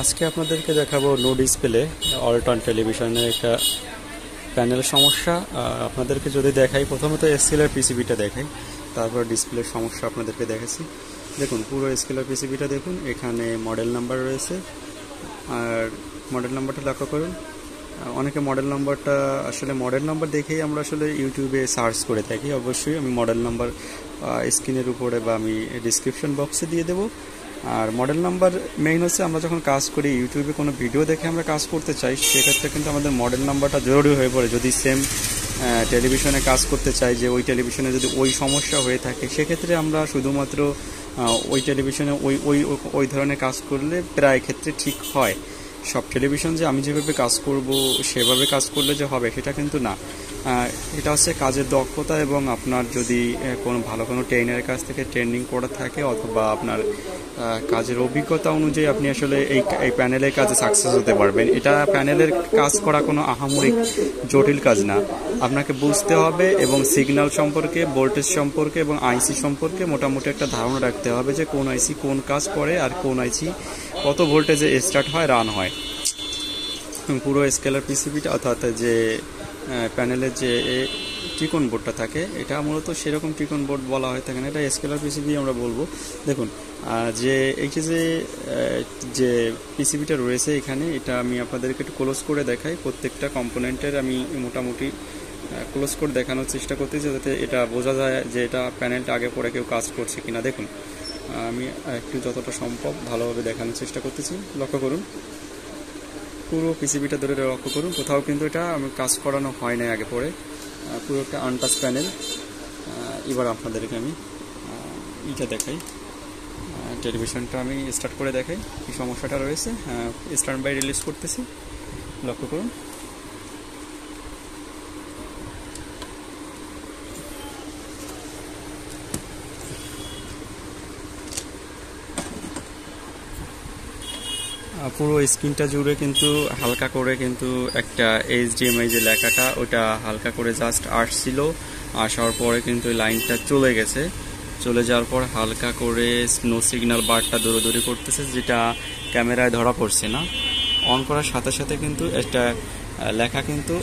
আজকে আপনাদেরকে দেখাবো নো ডিসপ্লে অল্টন টেলিভিশনের একটা প্যানেল সমস্যা। আপনাদেরকে যদি দেখাই, প্রথমত স্কেলার পিসিবিটা দেখাই, তারপর ডিসপ্লের সমস্যা আপনাদেরকে দেখাচ্ছি। দেখুন, পুরো স্কেলার পিসিবিটা দেখুন, এখানে মডেল নাম্বার রয়েছে। আর মডেল নাম্বারটা লক্ষ্য করুন। অনেকে মডেল নাম্বার দেখেই আমরা আসলে ইউটিউবে সার্চ করে থাকি। অবশ্যই আমি মডেল নাম্বার স্ক্রিনের উপরে বা আমি ডিসক্রিপশন বক্সে দিয়ে দেবো। আর মডেল নাম্বার মেইন হচ্ছে, আমরা যখন কাজ করি, ইউটিউবে কোনো ভিডিও দেখে আমরা কাজ করতে চাই, সেক্ষেত্রে কিন্তু আমাদের মডেল নাম্বারটা জরুরি হয়ে পড়ে। যদি সেম টেলিভিশনে কাজ করতে চাই, যে ওই টেলিভিশনে যদি ওই সমস্যা হয়ে থাকে, সেক্ষেত্রে আমরা শুধুমাত্র ওই টেলিভিশনে ওই ধরনের কাজ করলে প্রায় ক্ষেত্রে ঠিক হয়। সব টেলিভিশন যে আমি যেভাবে কাজ করব সেভাবে কাজ করলে যে হবে সেটা কিন্তু না। এটা হচ্ছে কাজের দক্ষতা, এবং আপনার যদি ভালো কোনো ট্রেনারের কাছ থেকে ট্রেনিং করা থাকে, অথবা আপনার কাজের অভিজ্ঞতা অনুযায়ী আপনি আসলে এই প্যানেলের কাজে সাকসেস হতে পারবেন। এটা প্যানেলের কাজ করা কোনো আহামরি জটিল কাজ না। আপনাকে বুঝতে হবে এবং সিগন্যাল সম্পর্কে, ভোল্টেজ সম্পর্কে এবং আইসি সম্পর্কে মোটামুটি একটা ধারণা রাখতে হবে, যে কোন আইসি কোন কাজ করে আর কোন আইসি কত ভোল্টেজে স্টার্ট হয়, রান হয়। পুরো স্কেলার পিসিবিটা, অর্থাৎ যে প্যানেলের যে ত্রিকোণ বোর্ডটা থাকে, এটা মূলত সেরকম ত্রিকোণ বোর্ড বলা হয় থাকে না, এটা স্কেলার পিসিবি আমরা বলবো। দেখুন, যে এই যে পিসিবিটা রয়েছে এখানে, এটা আমি আপনাদেরকে একটু ক্লোজ করে দেখাই। প্রত্যেকটা কম্পোনেন্টের আমি মোটামুটি ক্লোজ করে দেখানোর চেষ্টা করতেছি, যাতে এটা বোঝা যায় যে এটা প্যানেলটা আগে পরে কেউ কাজ করছে কিনা। দেখুন, আমি একটু যতটা সম্ভব ভালোভাবে দেখানোর চেষ্টা করতেছি। লক্ষ্য করুন, পুরো পিসিবিটা ধরে লক্ষ্য করুন, কোথাও কিন্তু এটা আমি কাজ করানো হয় না আগে পরে, পুরো একটা আনটাচ প্যানেল। এবার আপনাদেরকে আমি এটা দেখাই, টেলিভিশনটা আমি স্টার্ট করে দেখাই কি সমস্যাটা রয়েছে। স্ট্যান্ড বাই রিলিজ করতেছি, লক্ষ্য করুন। পুরো স্ক্রিনটা জুড়ে কিন্তু হালকা করে কিন্তু একটা HDMI যে লেখাটা, ওটা হালকা করে জাস্ট আসছিল, আসার পরে কিন্তু লাইনটা চলে গেছে। চলে যাওয়ার পর হালকা করে নো সিগন্যাল বারটা দৌড়াদৌড়ি করতেছে, যেটা ক্যামেরায় ধরা পড়ছে না। অন করার সাথে সাথে কিন্তু একটা লেখা কিন্তু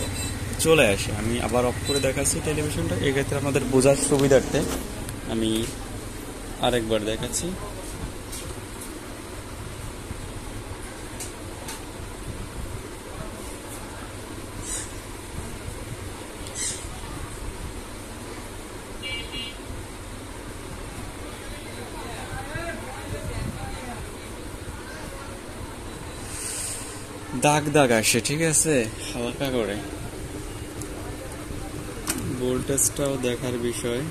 চলে আসে। আমি আবার অফ করে দেখাচ্ছি টেলিভিশনটা, এক্ষেত্রে আপনাদের বোঝার সুবিধার্থে আমি আরেকবার দেখাচ্ছি। দাগ দাগ আসে, ঠিক আছে, হালকা করে। ভোল্টেজটাও দেখার বিষয়।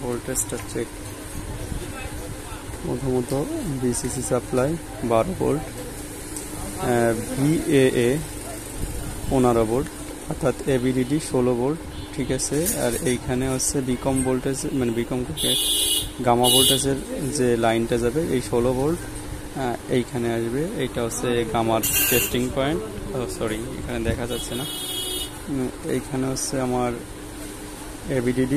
ভোল্টেজটা চেক, প্রথমত BCC supply 12 volt, VAA 15 volt, অর্থাৎ ABDD 16 ভোল্ট, ঠিক আছে। আর এইখানে হচ্ছে বিকম ভোল্টেজ, মানে বিকম থেকে গামা ভোল্টেজের যে লাইনটা যাবে, এই 16 ভোল্ট এইখানে আসবে। এইটা হচ্ছে গামার টেস্টিং পয়েন্ট, সরি এখানে দেখা যাচ্ছে না। এইখানে হচ্ছে আমার ABDD,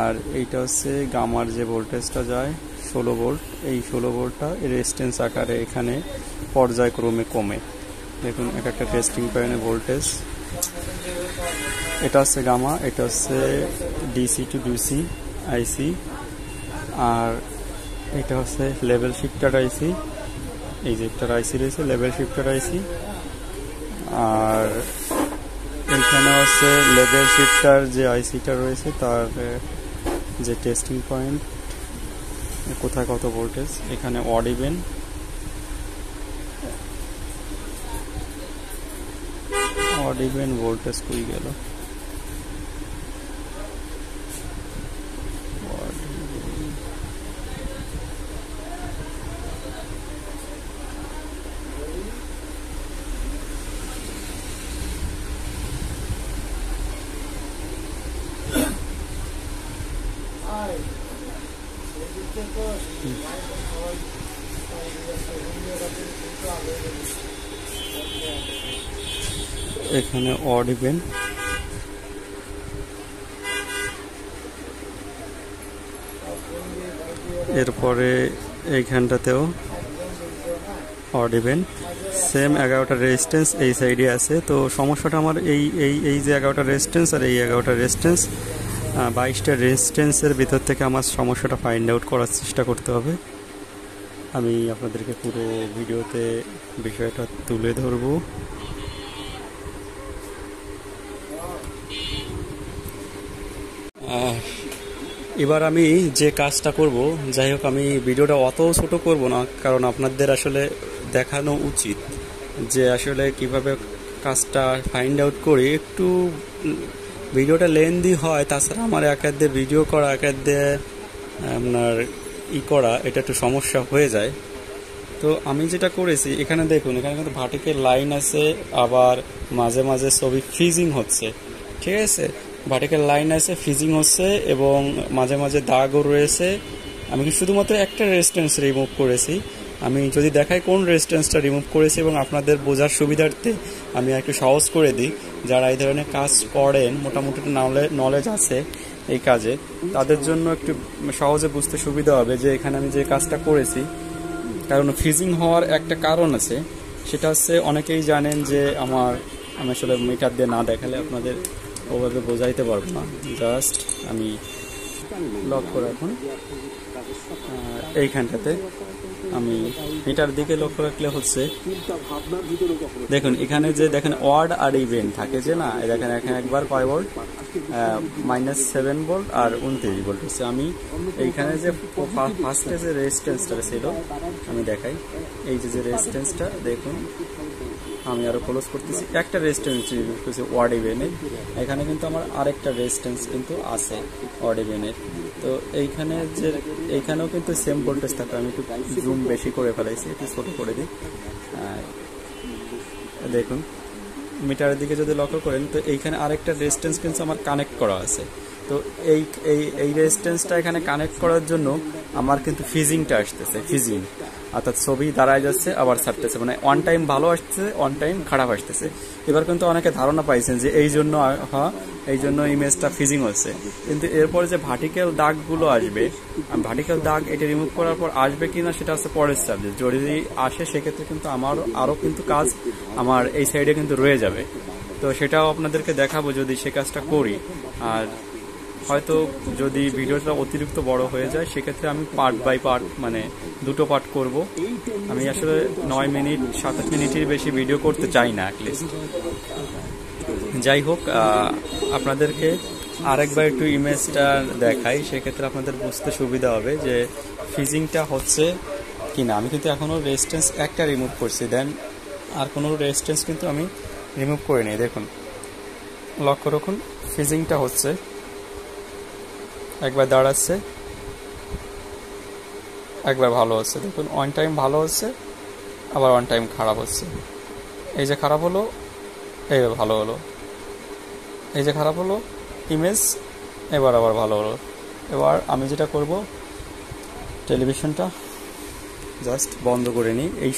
আর এইটা হচ্ছে গামার যে ভোল্টেজটা যায় 16 ভোল্ট। এই 16 ভোল্টটা রেজিস্ট্যান্স আকারে এখানে পর্যায়ক্রমে কমে। দেখুন, এক একটা টেস্টিং পয়েন্টে ভোল্টেজ। এটা হচ্ছে গামা, এটা হচ্ছে DC টু DC IC, আর এটা হচ্ছে লেভেল শিফটার IC। এই যে একটা IC রয়েছে, লেভেল শিফটার IC। আর এইখানে হচ্ছে লেভেল শিফটার যে ICটা রয়েছে, তার যে টেস্টিং পয়েন্ট, কোথায় কত ভোল্টেজ, এখানে অড ইভেন ভোল্টেজ কই গেল। এখানে অড ইভেন, এরপরে এইখানটাতেও অড ইভেন, সেম 11টা রেজিস্ট্যান্স এই সাইডে আছে। তো সমস্যাটা আমার এই যে 11টা রেজিস্ট্যান্স আর এই 11টা রেজিস্ট্যান্স, 22টা রেজিস্ট্যান্সের ভিতর থেকে আমার সমস্যাটা ফাইন্ড আউট করার চেষ্টা করতে হবে। আমি আপনাদেরকে পুরো ভিডিওতে বিষয়টা তুলে ধরবো। এবার আমি যে কাজটা করব, যাই হোক আমি ভিডিওটা অত ছোট করব না, কারণ আপনাদের আসলে দেখানো উচিত যে আসলে কিভাবে কাজটা ফাইন্ড আউট করি। একটু ভিডিওটা লেন্দি হয়, তাছাড়া আমার একাধ্যে ভিডিও করা, একাধ্যে আপনার করা, এটা একটু সমস্যা হয়ে যায়। তো আমি যেটা করেছি, এখানে দেখুন, এখানে কিন্তু ভার্টিক্যাল লাইন আছে, আবার মাঝে মাঝে ছবি ফ্রিজিং হচ্ছে, ঠিক আছে। ভার্টিক্যাল লাইন আছে, ফ্রিজিং হচ্ছে, এবং মাঝে মাঝে দাগও রয়েছে। আমি শুধুমাত্র একটা রেজিস্ট্যান্স রিমুভ করেছি। আমি যদি দেখাই কোন রেজিস্ট্যান্সটা রিমুভ করেছি, এবং আপনাদের বোঝার সুবিধার্থে আমি একটু সহজ করে দিই, যারা এই ধরনের কাজ করেন, মোটামুটি নলেজ আছে এই কাজে, তাদের জন্য একটু সহজে বুঝতে সুবিধা হবে যে এখানে আমি যে কাজটা করেছি। কারণ ফ্রিজিং হওয়ার একটা কারণ আছে, সেটা হচ্ছে অনেকেই জানেন যে আমি আসলে মিটার দিয়ে না দেখালে আপনাদের ওভাবে বোঝাইতে পারবো না। জাস্ট আমি লক্ষ্য রাখুন এইখানটাতে, আমি মিটার দিকে লক্ষ্য রাখলে হচ্ছে, দেখুন এখানে যে দেখেন ওয়ার্ড আর ইভেন্ট থাকে যে না, দেখেন এখানে একবার কয় ভোল্ট, -7 ভোল্ট আর 29 ভোল্ট হচ্ছে। আমি এইখানে যে ফার্স্টে যে রেজিস্ট্যান্সটা ছিল আমি দেখাই, এই যে রেজিস্ট্যান্সটা দেখুন, আমি আরো ক্লোজ করতেছি, একটা রেজিস্ট্যান্স ইউজ করছি ওয়ার্ড ইভেনের। এখানে কিন্তু আমার আরেকটা রেজিস্ট্যান্স কিন্তু আছে ওয়ার্ড ইভেনের। তো এইখানেও কিন্তু সেম ভোল্টেজ থাকে। আমি একটু জুম বেশি করে ফেলাইছি, একটু ছোট করে দিই। দেখুন মিটারের দিকে যদি লক্ষ্য করেন, তো এইখানে আরেকটা রেজিস্ট্যান্স কিন্তু আমার কানেক্ট করা আছে। তো এই রেজিস্ট্যান্সটা এখানে কানেক্ট করার জন্য আমার কিন্তু ফ্রিজিংটা আসতেছে, ফ্রিজিং অর্থাৎ ছবি দাঁড়ায় যাচ্ছে আবার ছাড়তেছে, মানে অন টাইম ভালো আসতেছে, অন টাইম খারাপ আসতেছে। এবার কিন্তু অনেকে ধারণা পাইছেন যে এই জন্য ইমেজটা ফ্রিজিং হচ্ছে। কিন্তু এরপরে যে ভার্টিক্যাল দাগগুলো আসবে, ভার্টিক্যাল দাগ এটা রিমুভ করার পর আসবে কিনা সেটা হচ্ছে পরের সাবজেক্ট। যদি আসে সেক্ষেত্রে কিন্তু আমার আরও কিন্তু কাজ আমার এই সাইডে কিন্তু রয়ে যাবে। তো সেটাও আপনাদেরকে দেখাবো যদি সে কাজটা করি। আর হয়তো যদি ভিডিওটা অতিরিক্ত বড় হয়ে যায়, সেক্ষেত্রে আমি পার্ট বাই পার্ট, মানে দুটো পার্ট করব। আমি আসলে 9 মিনিট 27 মিনিটের বেশি ভিডিও করতে চাই না অ্যাটলিস্ট। যাই হোক, আপনাদেরকে আরেকবার একটু ইমেজটা দেখাই, সেক্ষেত্রে আপনাদের বুঝতে সুবিধা হবে যে ফ্রিজিংটা হচ্ছে কিনা। আমি কিন্তু এখনও রেজিস্ট্যান্স একটা রিমুভ করছি, দেন আর কোনো রেজিস্ট্যান্স কিন্তু আমি রিমুভ করিনি। দেখুন লক্ষ্য রাখুন, ফ্রিজিংটা হচ্ছে, একবার দাঁড়াচ্ছে, একবার ভালো হচ্ছে। দেখুন অন টাইম ভালো হচ্ছে, আবার অন টাইম খারাপ হচ্ছে। এই যে খারাপ হলো, এই ভালো হলো, এই যে খারাপ হলো ইমেজ, এবার আবার ভালো হলো। এবার আমি যেটা করব, টেলিভিশনটা জাস্ট বন্ধ করে নিই। এই